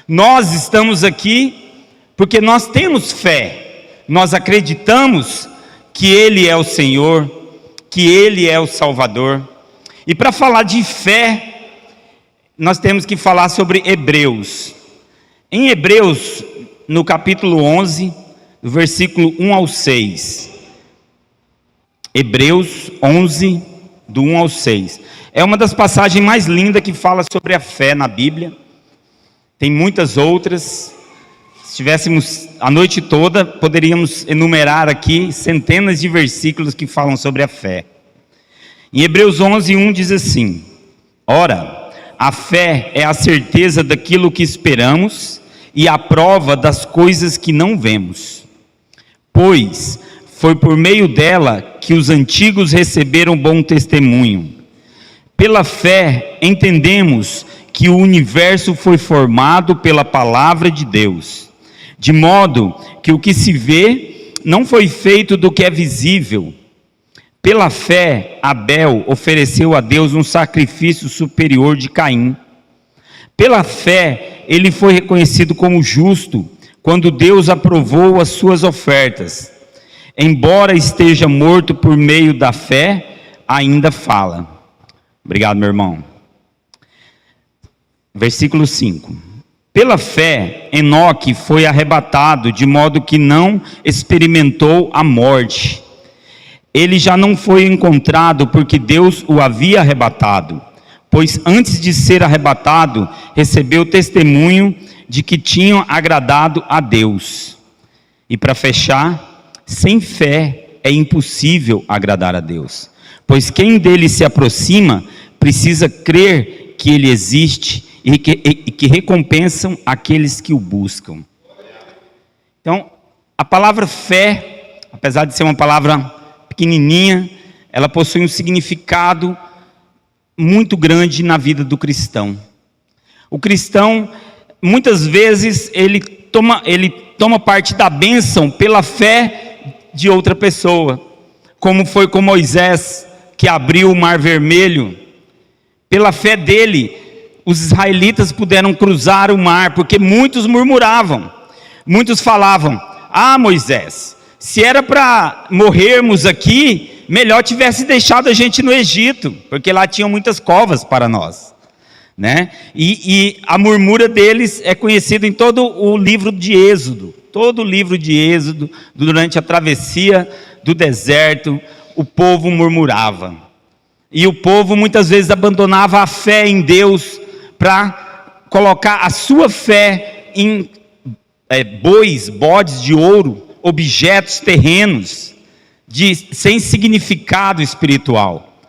Nós estamos aqui porque nós temos fé, nós acreditamos que Ele é o Senhor, que Ele é o Salvador. E para falar de fé, nós temos que falar sobre Hebreus. Em Hebreus, no capítulo 11, do versículo 1 ao 6. Hebreus 11, do 1 ao 6. É uma das passagens mais lindas que fala sobre a fé na Bíblia. Tem muitas outras. Se tivéssemos a noite toda, poderíamos enumerar aqui centenas de versículos que falam sobre a fé. Em Hebreus 11, 1 diz assim: ora, a fé é a certeza daquilo que esperamos e a prova das coisas que não vemos. Pois foi por meio dela que os antigos receberam bom testemunho. Pela fé entendemos que o universo foi formado pela palavra de Deus, de modo que o que se vê não foi feito do que é visível. Pela fé, Abel ofereceu a Deus um sacrifício superior de Caim. Pela fé, ele foi reconhecido como justo quando Deus aprovou as suas ofertas. Embora esteja morto por meio da fé, ainda fala. Obrigado, meu irmão. Versículo 5. Pela fé, Enoque foi arrebatado, de modo que não experimentou a morte. Ele já não foi encontrado porque Deus o havia arrebatado, pois antes de ser arrebatado, recebeu testemunho de que tinham agradado a Deus. E para fechar, sem fé é impossível agradar a Deus, pois quem dele se aproxima precisa crer que ele existe e que recompensam aqueles que o buscam. Então, a palavra fé, apesar de ser uma palavra pequenininha, ela possui um significado muito grande na vida do cristão. O cristão, muitas vezes, ele toma parte da bênção pela fé de outra pessoa, como foi com Moisés, que abriu o Mar Vermelho. Pela fé dele, os israelitas puderam cruzar o mar, porque muitos murmuravam, muitos falavam: ah, Moisés, se era para morrermos aqui, melhor tivesse deixado a gente no Egito, porque lá tinham muitas covas para nós, né? E a murmura deles é conhecida em todo o livro de Êxodo. Todo o livro de Êxodo, durante a travessia do deserto, o povo murmurava. E o povo muitas vezes abandonava a fé em Deus para colocar a sua fé em bodes de ouro, objetos terrenos, sem significado espiritual.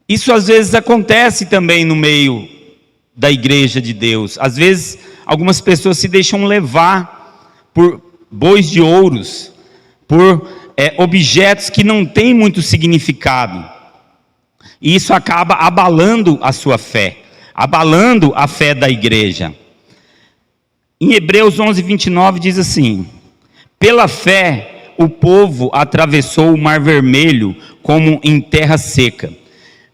Isso às vezes acontece também no meio da igreja de Deus. Às vezes algumas pessoas se deixam levar por bois de ouros, por objetos que não têm muito significado. E isso acaba abalando a sua fé, abalando a fé da igreja. Em Hebreus 11, 29 diz assim: pela fé o povo atravessou o Mar Vermelho como em terra seca.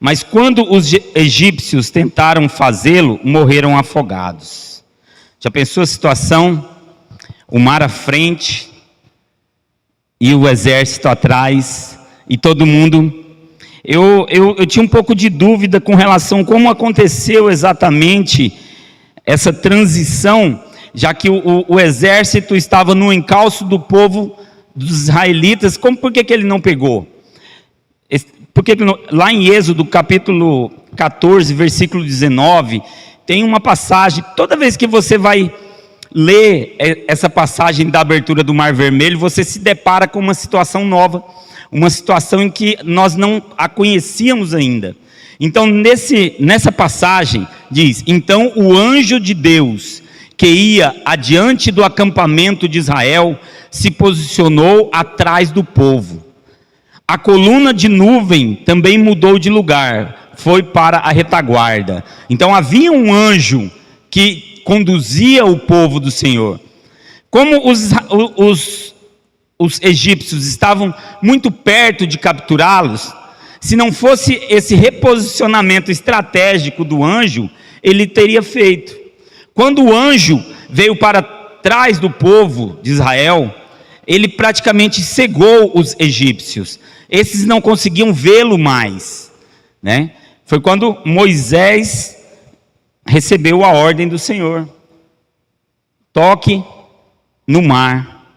Mas quando os egípcios tentaram fazê-lo, morreram afogados. Já pensou a situação? O mar à frente e o exército atrás, e todo mundo. Eu tinha um pouco de dúvida com relação a como aconteceu exatamente essa transição, já que o exército estava no encalço do povo dos israelitas. Por que ele não pegou? Porque lá em Êxodo capítulo 14, versículo 19, tem uma passagem. Toda vez que você vai ler essa passagem da abertura do Mar Vermelho, você se depara com uma situação nova, uma situação em que nós não a conhecíamos ainda. Então nessa passagem diz: então o anjo de Deus, que ia adiante do acampamento de Israel, se posicionou atrás do povo. A coluna de nuvem também mudou de lugar, foi para a retaguarda. Então havia um anjo que conduzia o povo do Senhor. Como os egípcios estavam muito perto de capturá-los, se não fosse esse reposicionamento estratégico do anjo, ele teria feito. Quando o anjo veio para trás do povo de Israel, ele praticamente cegou os egípcios. Esses não conseguiam vê-lo mais, né? Foi quando Moisés recebeu a ordem do Senhor: toque no mar,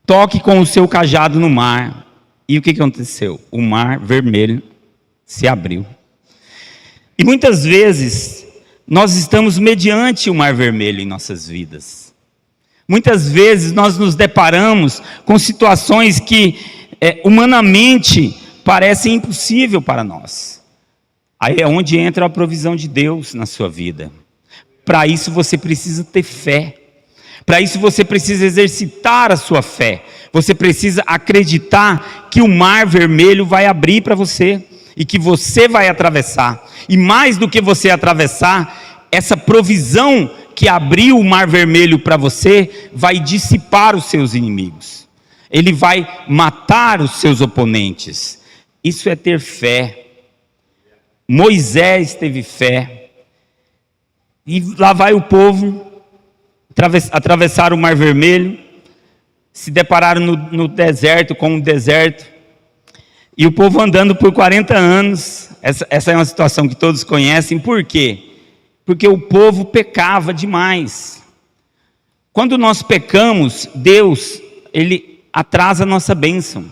toque com o seu cajado no mar. E o que aconteceu? O mar vermelho se abriu. E muitas vezes nós estamos mediante o mar vermelho em nossas vidas. Muitas vezes nós nos deparamos com situações que humanamente parecem impossível para nós. Aí é onde entra a provisão de Deus na sua vida. Para isso você precisa ter fé. Para isso você precisa exercitar a sua fé. Você precisa acreditar que o mar vermelho vai abrir para você e que você vai atravessar. E mais do que você atravessar, essa provisão que abriu o mar vermelho para você vai dissipar os seus inimigos. Ele vai matar os seus oponentes. Isso é ter fé. Moisés teve fé. E lá vai o povo atravessar o mar vermelho, se depararam no deserto, com um deserto, e o povo andando por 40 anos, essa é uma situação que todos conhecem. Por quê? Porque o povo pecava demais. Quando nós pecamos, Deus, Ele atrasa a nossa bênção,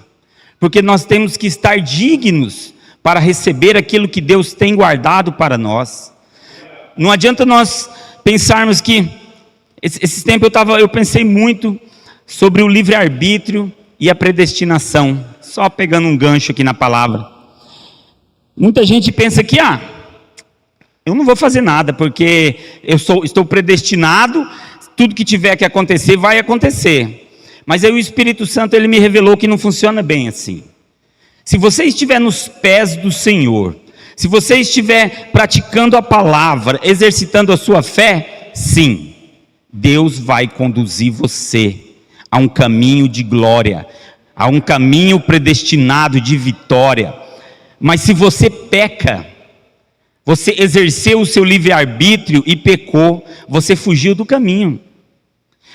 porque nós temos que estar dignos para receber aquilo que Deus tem guardado para nós. Não adianta nós pensarmos que, esse tempo eu pensei muito sobre o livre-arbítrio e a predestinação, só pegando um gancho aqui na palavra. Muita gente pensa que, eu não vou fazer nada, porque estou predestinado, tudo que tiver que acontecer, vai acontecer. Mas aí o Espírito Santo, ele me revelou que não funciona bem assim. Se você estiver nos pés do Senhor, se você estiver praticando a palavra, exercitando a sua fé, sim, Deus vai conduzir você a um caminho de glória, a um caminho predestinado de vitória. Mas se você peca, você exerceu o seu livre-arbítrio e pecou, você fugiu do caminho,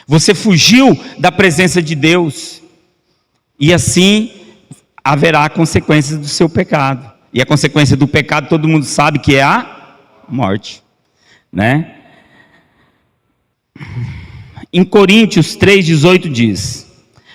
você fugiu da presença de Deus, e assim haverá consequências do seu pecado. E a consequência do pecado todo mundo sabe que é a morte, né? Em Coríntios 3,18 diz: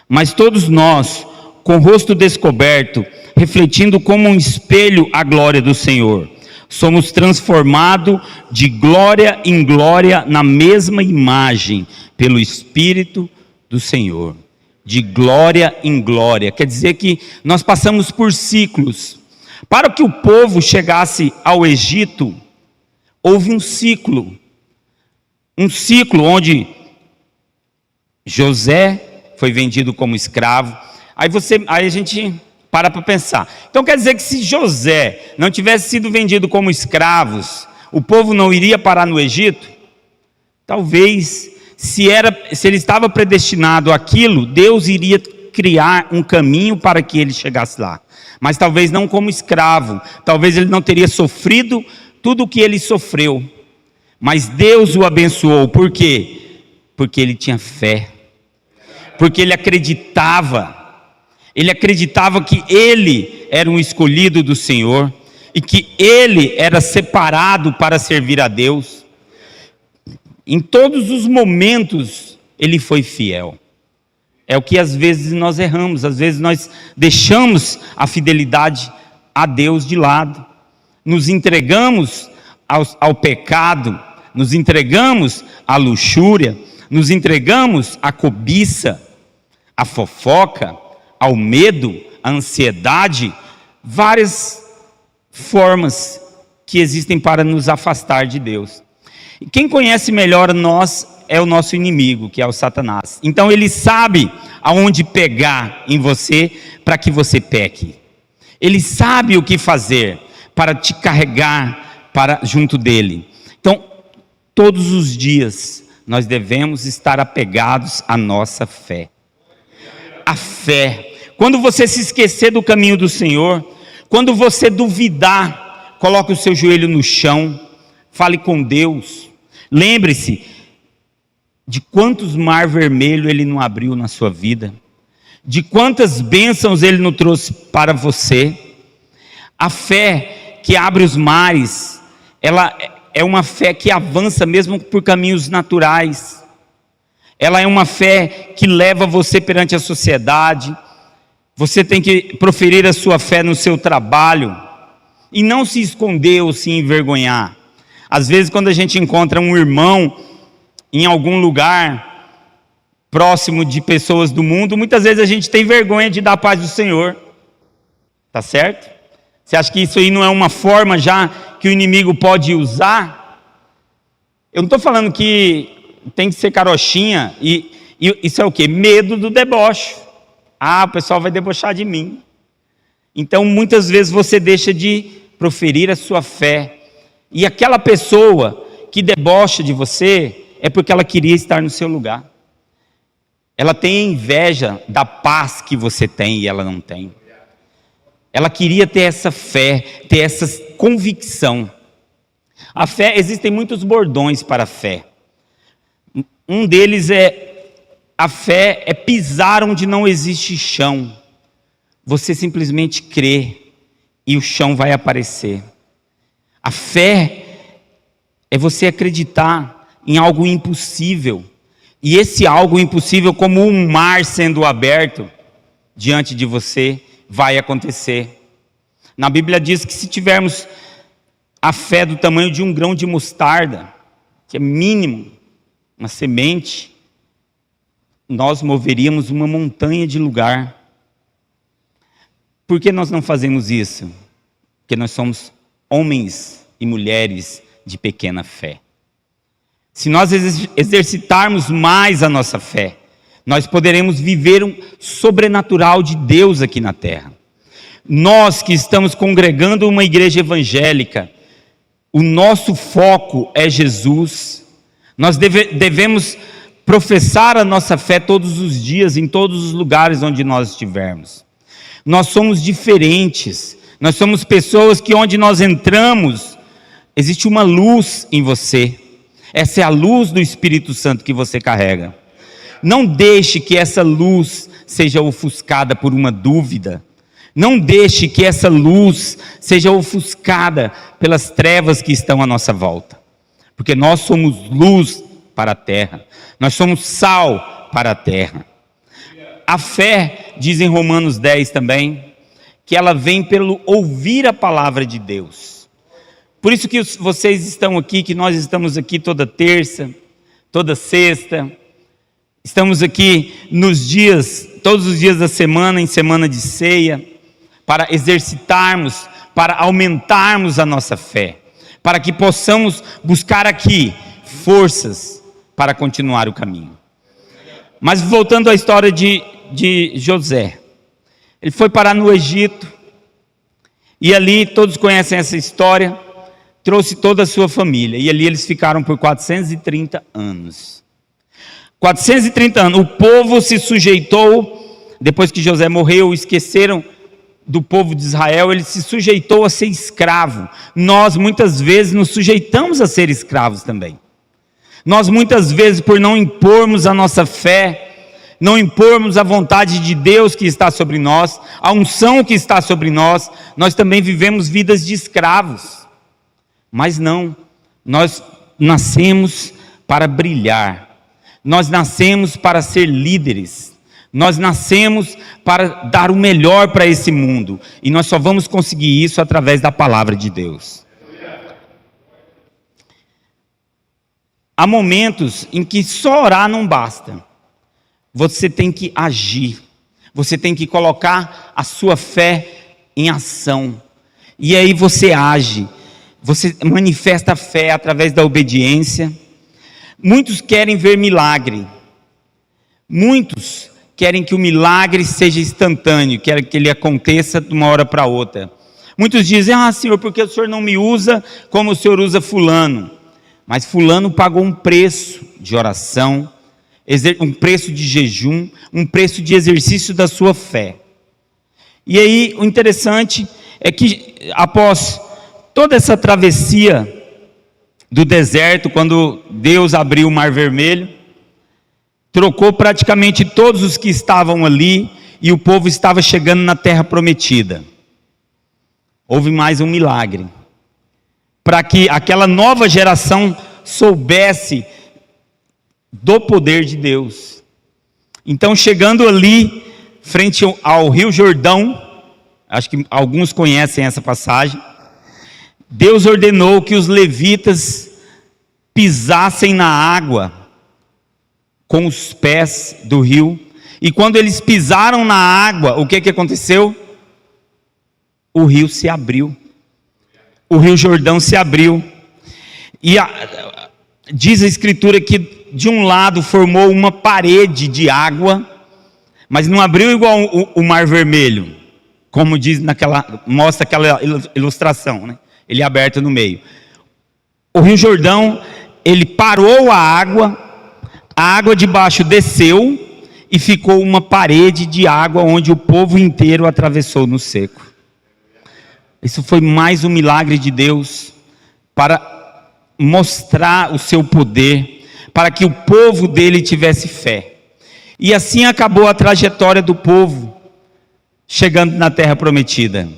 mas todos nós, com o rosto descoberto, refletindo como um espelho a glória do Senhor, somos transformados de glória em glória na mesma imagem, pelo Espírito do Senhor. De glória em glória, quer dizer que nós passamos por ciclos. Para que o povo chegasse ao Egito, houve um ciclo onde José foi vendido como escravo. Aí a gente para pensar. Então quer dizer que se José não tivesse sido vendido como escravos, o povo não iria parar no Egito? Talvez, se ele estava predestinado àquilo, Deus iria criar um caminho para que ele chegasse lá. Mas talvez não como escravo, talvez ele não teria sofrido tudo o que ele sofreu. Mas Deus o abençoou. Por quê? Porque ele tinha fé. Porque ele acreditava que ele era um escolhido do Senhor, e que ele era separado para servir a Deus. Em todos os momentos, ele foi fiel. É o que às vezes nós erramos, às vezes nós deixamos a fidelidade a Deus de lado, nos entregamos ao pecado, nos entregamos à luxúria, nos entregamos à cobiça, à fofoca, ao medo, à ansiedade, várias formas que existem para nos afastar de Deus. E quem conhece melhor nós é o nosso inimigo, que é o Satanás. Então ele sabe aonde pegar em você para que você peque. Ele sabe o que fazer para te carregar para junto dele. Então, todos os dias nós devemos estar apegados à nossa fé. A fé. Quando você se esquecer do caminho do Senhor, quando você duvidar, coloque o seu joelho no chão, fale com Deus. Lembre-se de quantos mar vermelho Ele não abriu na sua vida, de quantas bênçãos Ele não trouxe para você. A fé que abre os mares, ela é uma fé que avança mesmo por caminhos naturais. Ela é uma fé que leva você perante a sociedade. Você tem que proferir a sua fé no seu trabalho e não se esconder ou se envergonhar. Às vezes, quando a gente encontra um irmão em algum lugar próximo de pessoas do mundo, muitas vezes a gente tem vergonha de dar a paz do Senhor. Tá certo? Você acha que isso aí não é uma forma já que o inimigo pode usar? Eu não estou falando que tem que ser carochinha, e isso é o quê? Medo do deboche. O pessoal vai debochar de mim. Então, muitas vezes você deixa de proferir a sua fé, e aquela pessoa que debocha de você, é porque ela queria estar no seu lugar. Ela tem inveja da paz que você tem e ela não tem. Ela queria ter essa fé, ter essa convicção. A fé, existem muitos bordões para a fé. Um deles a fé é pisar onde não existe chão. Você simplesmente crê e o chão vai aparecer. A fé é você acreditar em algo impossível. E esse algo impossível, como um mar sendo aberto diante de você, vai acontecer. Na Bíblia diz que se tivermos a fé do tamanho de um grão de mostarda, que é mínimo, uma semente, nós moveríamos uma montanha de lugar. Por que nós não fazemos isso? Porque nós somos homens e mulheres de pequena fé. Se nós exercitarmos mais a nossa fé, nós poderemos viver um sobrenatural de Deus aqui na terra. Nós que estamos congregando uma igreja evangélica, o nosso foco é Jesus. Nós devemos professar a nossa fé todos os dias, em todos os lugares onde nós estivermos. Nós somos diferentes, nós somos pessoas que onde nós entramos, existe uma luz em você. Essa é a luz do Espírito Santo que você carrega. Não deixe que essa luz seja ofuscada por uma dúvida. Não deixe que essa luz seja ofuscada pelas trevas que estão à nossa volta. Porque nós somos luz para a terra. Nós somos sal para a terra. A fé, diz em Romanos 10 também, que ela vem pelo ouvir a palavra de Deus. Por isso que vocês estão aqui, que nós estamos aqui toda terça, toda sexta. Estamos aqui todos os dias da semana, em semana de ceia, para exercitarmos, para aumentarmos a nossa fé, para que possamos buscar aqui forças para continuar o caminho. Mas voltando à história de José, ele foi parar no Egito, e ali todos conhecem essa história, trouxe toda a sua família, e ali eles ficaram por 430 anos. 430 anos, o povo se sujeitou, depois que José morreu, esqueceram do povo de Israel, ele se sujeitou a ser escravo. Nós muitas vezes nos sujeitamos a ser escravos também. Nós muitas vezes, por não impormos a nossa fé, não impormos a vontade de Deus que está sobre nós, a unção que está sobre nós, nós também vivemos vidas de escravos. Mas não, nós nascemos para brilhar, nós nascemos para ser líderes, nós nascemos para dar o melhor para esse mundo, e nós só vamos conseguir isso através da palavra de Deus. Há momentos em que só orar não basta, você tem que agir, você tem que colocar a sua fé em ação, e aí você age, você manifesta a fé através da obediência. Muitos querem ver milagre, muitos querem que o milagre seja instantâneo, querem que ele aconteça de uma hora para outra. Muitos dizem, Senhor, porque o Senhor não me usa como o Senhor usa fulano? Mas fulano pagou um preço de oração, um preço de jejum, um preço de exercício da sua fé. E aí o interessante é que após toda essa travessia do deserto, quando Deus abriu o Mar Vermelho, trocou praticamente todos os que estavam ali, e o povo estava chegando na terra prometida. Houve mais um milagre, para que aquela nova geração soubesse do poder de Deus. Então, chegando ali, frente ao Rio Jordão, acho que alguns conhecem essa passagem, Deus ordenou que os levitas pisassem na água com os pés do rio, e quando eles pisaram na água, o que aconteceu? O rio se abriu, o Rio Jordão se abriu, e diz a Escritura que de um lado formou uma parede de água, mas não abriu igual o Mar Vermelho, como diz mostra aquela ilustração, né? Ele é aberto no meio. O Rio Jordão, ele parou a água de baixo desceu, e ficou uma parede de água, onde o povo inteiro atravessou no seco. Isso foi mais um milagre de Deus, para mostrar o seu poder, para que o povo dele tivesse fé. E assim acabou a trajetória do povo, chegando na terra prometida.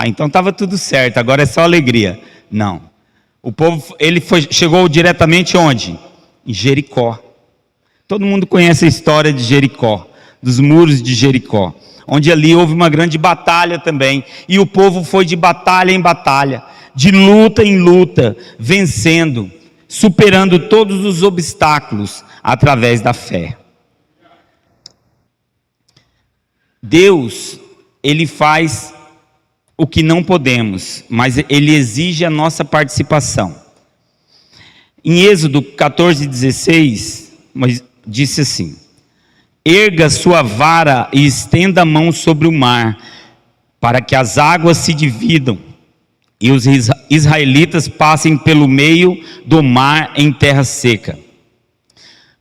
Então estava tudo certo, agora é só alegria. Não, o povo, chegou diretamente onde? Em Jericó. Todo mundo conhece a história de Jericó, dos muros de Jericó, onde ali houve uma grande batalha também, e o povo foi de batalha em batalha, de luta em luta, vencendo, superando todos os obstáculos através da fé. Deus, Ele faz o que não podemos, mas Ele exige a nossa participação. Em Êxodo 14:16, disse assim: erga sua vara e estenda a mão sobre o mar, para que as águas se dividam, e os israelitas passem pelo meio do mar em terra seca.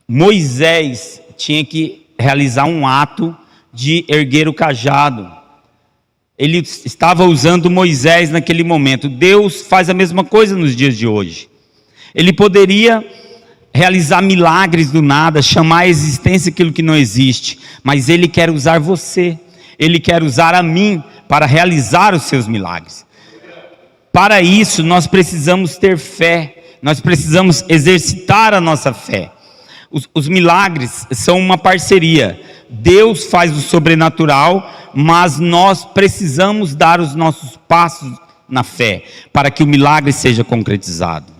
Moisés tinha que realizar um ato de erguer o cajado. Ele estava usando Moisés naquele momento. Deus faz a mesma coisa nos dias de hoje. Ele poderia realizar milagres do nada, chamar à existência aquilo que não existe, mas Ele quer usar você, Ele quer usar a mim para realizar os seus milagres. Para isso nós precisamos ter fé, nós precisamos exercitar a nossa fé. Os milagres são uma parceria. Deus faz o sobrenatural, mas nós precisamos dar os nossos passos na fé, para que o milagre seja concretizado.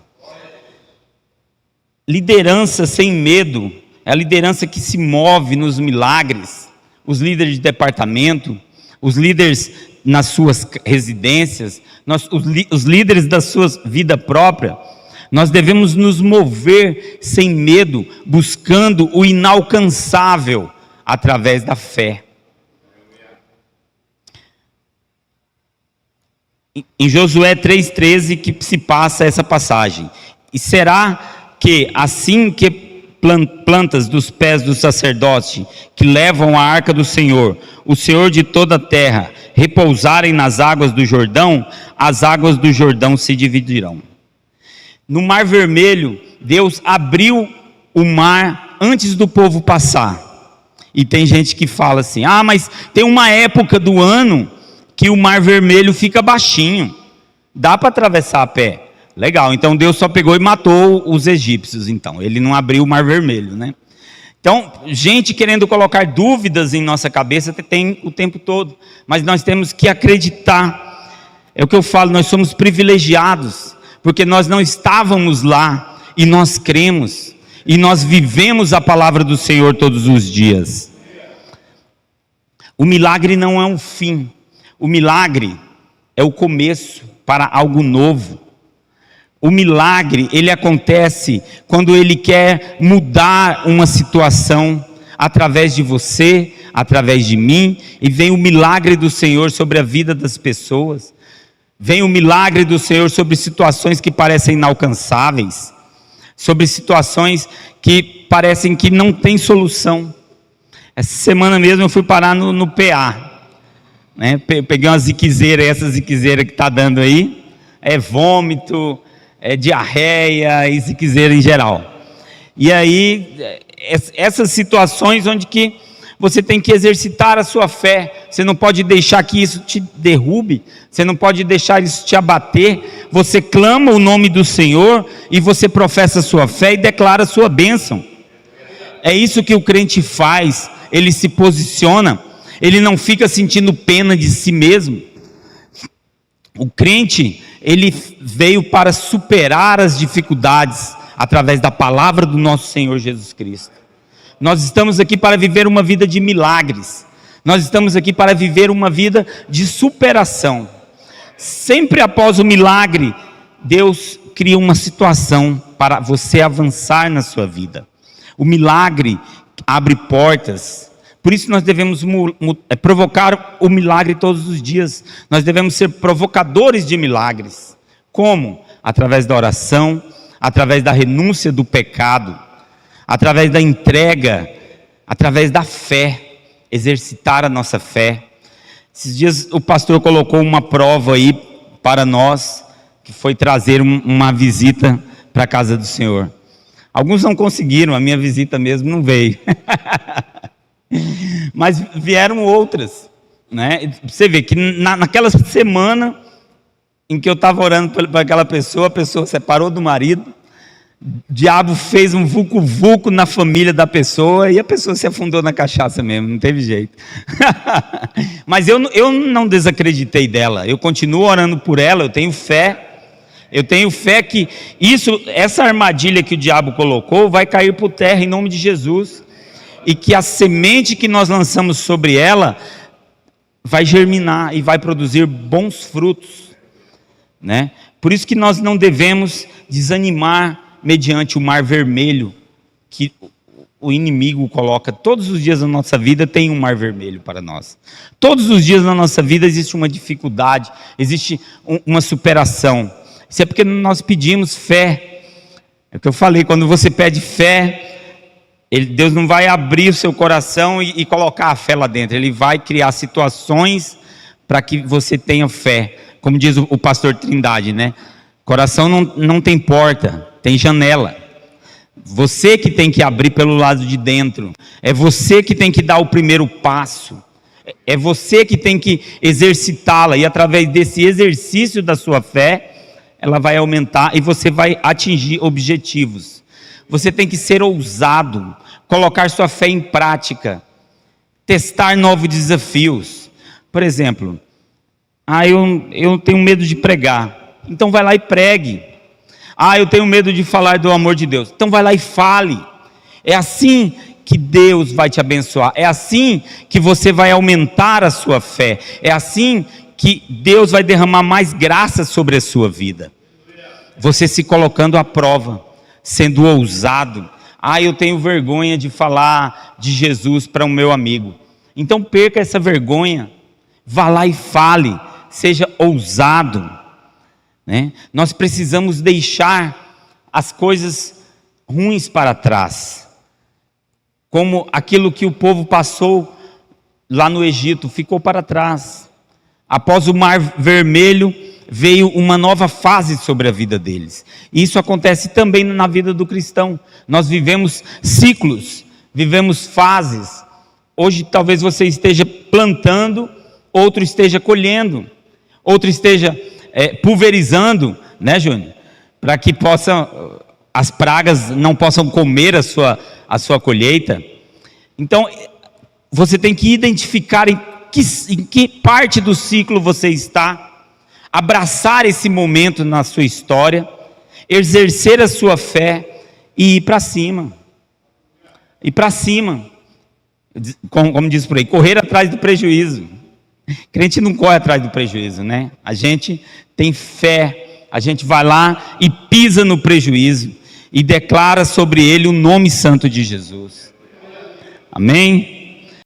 Liderança sem medo é a liderança que se move nos milagres. Os líderes de departamento, os líderes nas suas residências, os líderes da sua vida própria, nós devemos nos mover sem medo, buscando o inalcançável através da fé. Em Josué 3,13 que se passa essa passagem. E será que assim que plantas dos pés do sacerdote que levam a arca do Senhor, o Senhor de toda a terra, repousarem nas águas do Jordão, as águas do Jordão se dividirão. No Mar Vermelho, Deus abriu o mar antes do povo passar. E tem gente que fala assim: mas tem uma época do ano que o Mar Vermelho fica baixinho, dá para atravessar a pé. Legal, então Deus só pegou e matou os egípcios, então Ele não abriu o Mar Vermelho, né? Então, gente querendo colocar dúvidas em nossa cabeça tem o tempo todo, mas nós temos que acreditar. É o que eu falo, nós somos privilegiados, porque nós não estávamos lá, e nós cremos, e nós vivemos a palavra do Senhor todos os dias. O milagre não é um fim, o milagre é o começo para algo novo. O milagre, ele acontece quando Ele quer mudar uma situação através de você, através de mim, e vem o milagre do Senhor sobre a vida das pessoas. Vem o milagre do Senhor sobre situações que parecem inalcançáveis, sobre situações que parecem que não tem solução. Essa semana mesmo eu fui parar no PA, né? Peguei uma ziquezeira, essa ziquezeira que está dando aí, é vômito, é diarreia e ziquezeira em geral. E aí essas situações onde que você tem que exercitar a sua fé. Você não pode deixar que isso te derrube, você não pode deixar isso te abater. Você clama o nome do Senhor e você professa a sua fé e declara a sua bênção. É isso que o crente faz. Ele se posiciona, ele não fica sentindo pena de si mesmo. O crente, ele veio para superar as dificuldades através da palavra do nosso Senhor Jesus Cristo. Nós estamos aqui para viver uma vida de milagres. Nós estamos aqui para viver uma vida de superação. Sempre após o milagre, Deus cria uma situação para você avançar na sua vida. O milagre abre portas. Por isso nós devemos provocar o milagre todos os dias. Nós devemos ser provocadores de milagres. Como? Através da oração, através da renúncia do pecado, através da entrega, através da fé, exercitar a nossa fé. Esses dias o pastor colocou uma prova aí para nós, que foi trazer uma visita para a casa do Senhor. Alguns não conseguiram, a minha visita mesmo não veio. Mas vieram outras, né? Você vê que naquela semana em que eu estava orando para aquela pessoa, a pessoa separou do marido, o diabo fez um vucu-vucu na família da pessoa e a pessoa se afundou na cachaça mesmo, não teve jeito. Mas eu não desacreditei dela, eu continuo orando por ela, eu tenho fé que essa armadilha que o diabo colocou vai cair por terra em nome de Jesus, e que a semente que nós lançamos sobre ela vai germinar e vai produzir bons frutos, né? Por isso que nós não devemos desanimar mediante o mar vermelho que o inimigo coloca. Todos os dias da nossa vida tem um mar vermelho para nós. Todos os dias na nossa vida existe uma dificuldade, existe uma superação. Isso é porque nós pedimos fé. É o que eu falei, quando você pede fé, Deus não vai abrir o seu coração e colocar a fé lá dentro. Ele vai criar situações para que você tenha fé. Como diz o pastor Trindade, né? Coração não tem porta, tem janela. Você que tem que abrir pelo lado de dentro. É você que tem que dar o primeiro passo. É você que tem que exercitá-la. E através desse exercício da sua fé, ela vai aumentar e você vai atingir objetivos. Você tem que ser ousado, colocar sua fé em prática, testar novos desafios. Por exemplo, eu tenho medo de pregar, então vai lá e pregue. Eu tenho medo de falar do amor de Deus, então vai lá e fale. É assim que Deus vai te abençoar, é assim que você vai aumentar a sua fé, é assim que Deus vai derramar mais graça sobre a sua vida. Você se colocando à prova, sendo ousado. Eu tenho vergonha de falar de Jesus para o meu amigo. Então perca essa vergonha, vá lá e fale, seja ousado, né? Nós precisamos deixar as coisas ruins para trás, como aquilo que o povo passou lá no Egito, ficou para trás. Após o mar vermelho, veio uma nova fase sobre a vida deles. Isso acontece também na vida do cristão. Nós vivemos ciclos, vivemos fases. Hoje talvez você esteja plantando, outro esteja colhendo, outro esteja pulverizando, né, Júnior? Para que as pragas não possam comer a sua colheita. Então, você tem que identificar em que parte do ciclo você está, abraçar esse momento na sua história, exercer a sua fé e ir para cima. Ir para cima. Como diz por aí, correr atrás do prejuízo. Crente não corre atrás do prejuízo, né? A gente tem fé, a gente vai lá e pisa no prejuízo e declara sobre ele o nome santo de Jesus. Amém?